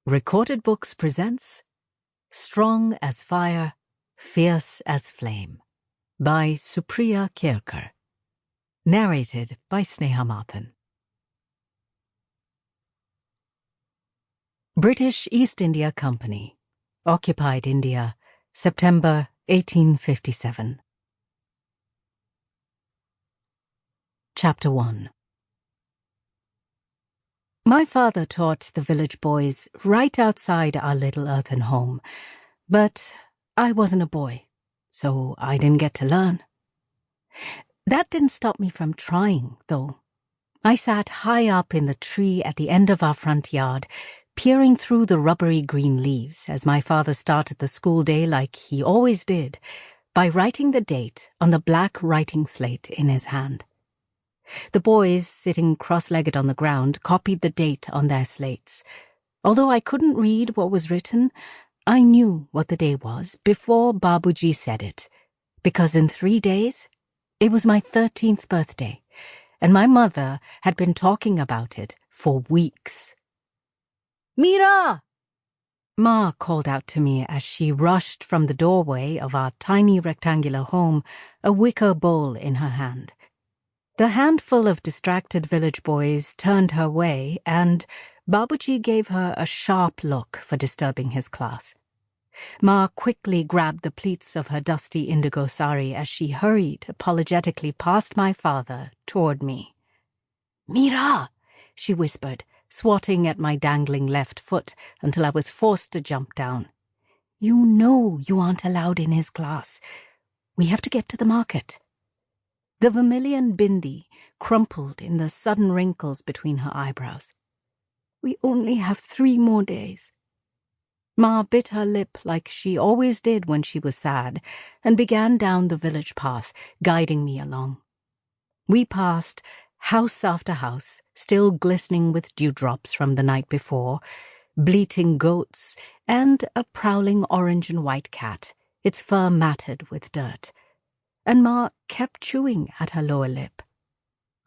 Recorded Books presents Strong as Fire, Fierce as Flame by Supriya Kelkar. Narrated by Sneha Mathan. British East India Company, occupied India, September 1857. Chapter 1. My father taught the village boys right outside our little earthen home, but I wasn't a boy, so I didn't get to learn. That didn't stop me from trying, though. I sat high up in the tree at the end of our front yard, peering through the rubbery green leaves as my father started the school day like he always did, by writing the date on the black writing slate in his hand. The boys, sitting cross-legged on the ground, copied the date on their slates. Although I couldn't read what was written, I knew what the day was before Babuji said it, because in 3 days, it was my 13th birthday, and my mother had been talking about it for weeks. "Meera!" Ma called out to me as she rushed from the doorway of our tiny rectangular home, a wicker bowl in her hand. The handful of distracted village boys turned her way, and Babuji gave her a sharp look for disturbing his class. Ma quickly grabbed the pleats of her dusty indigo sari as she hurried apologetically past my father toward me. "Meera!" she whispered, swatting at my dangling left foot until I was forced to jump down. "You know you aren't allowed in his class. We have to get to the market." The vermilion bindi crumpled in the sudden wrinkles between her eyebrows. "We only have 3 more days." Ma bit her lip like she always did when she was sad, and began down the village path, guiding me along. We passed house after house, still glistening with dewdrops from the night before, bleating goats, and a prowling orange and white cat, its fur matted with dirt. And Ma kept chewing at her lower lip.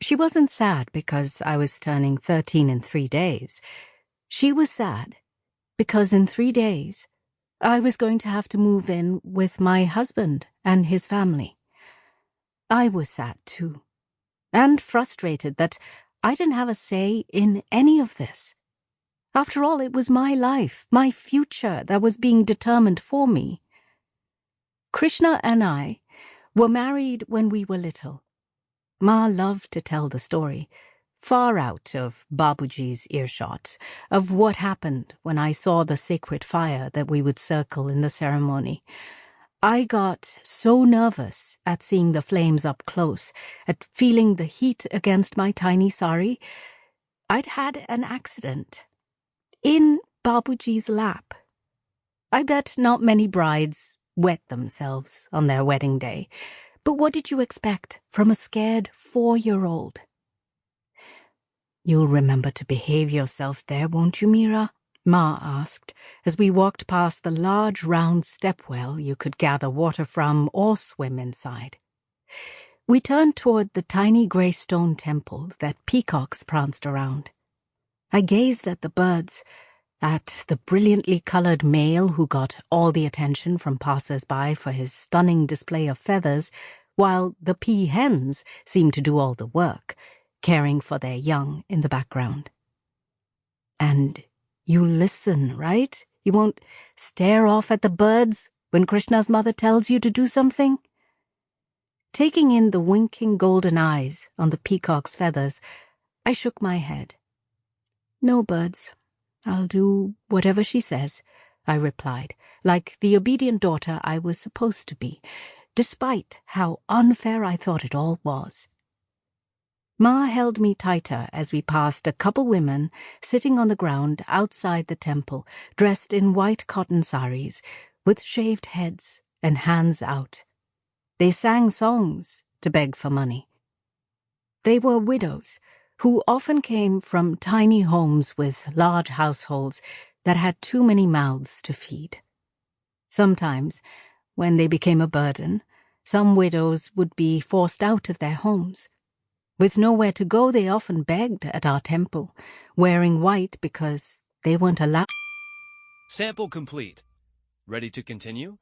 She wasn't sad because I was turning 13 in 3 days. She was sad because in 3 days I was going to have to move in with my husband and his family. I was sad too, and frustrated that I didn't have a say in any of this. After all, it was my life, my future that was being determined for me. Krishna and I were married when we were little. Ma loved to tell the story, far out of Babuji's earshot, of what happened when I saw the sacred fire that we would circle in the ceremony. I got so nervous at seeing the flames up close, at feeling the heat against my tiny sari. I'd had an accident in Babuji's lap. I bet not many brides wet themselves on their wedding day. But what did you expect from a scared 4-year-old? "You'll remember to behave yourself there, won't you, Meera?" Ma asked, as we walked past the large round stepwell you could gather water from or swim inside. We turned toward the tiny grey stone temple that peacocks pranced around. I gazed at the birds, at the brilliantly colored male who got all the attention from passers-by for his stunning display of feathers, while the peahens seemed to do all the work, caring for their young in the background. "And you listen, right? You won't stare off at the birds when Krishna's mother tells you to do something?" Taking in the winking golden eyes on the peacock's feathers, I shook my head. "No, birds. I'll do whatever she says," I replied, like the obedient daughter I was supposed to be, despite how unfair I thought it all was. Ma held me tighter as we passed a couple women sitting on the ground outside the temple, dressed in white cotton saris, with shaved heads and hands out. They sang songs to beg for money. They were widows, who often came from tiny homes with large households that had too many mouths to feed. Sometimes, when they became a burden, some widows would be forced out of their homes. With nowhere to go, they often begged at our temple, wearing white because they weren't allowed. Sample complete. Ready to continue?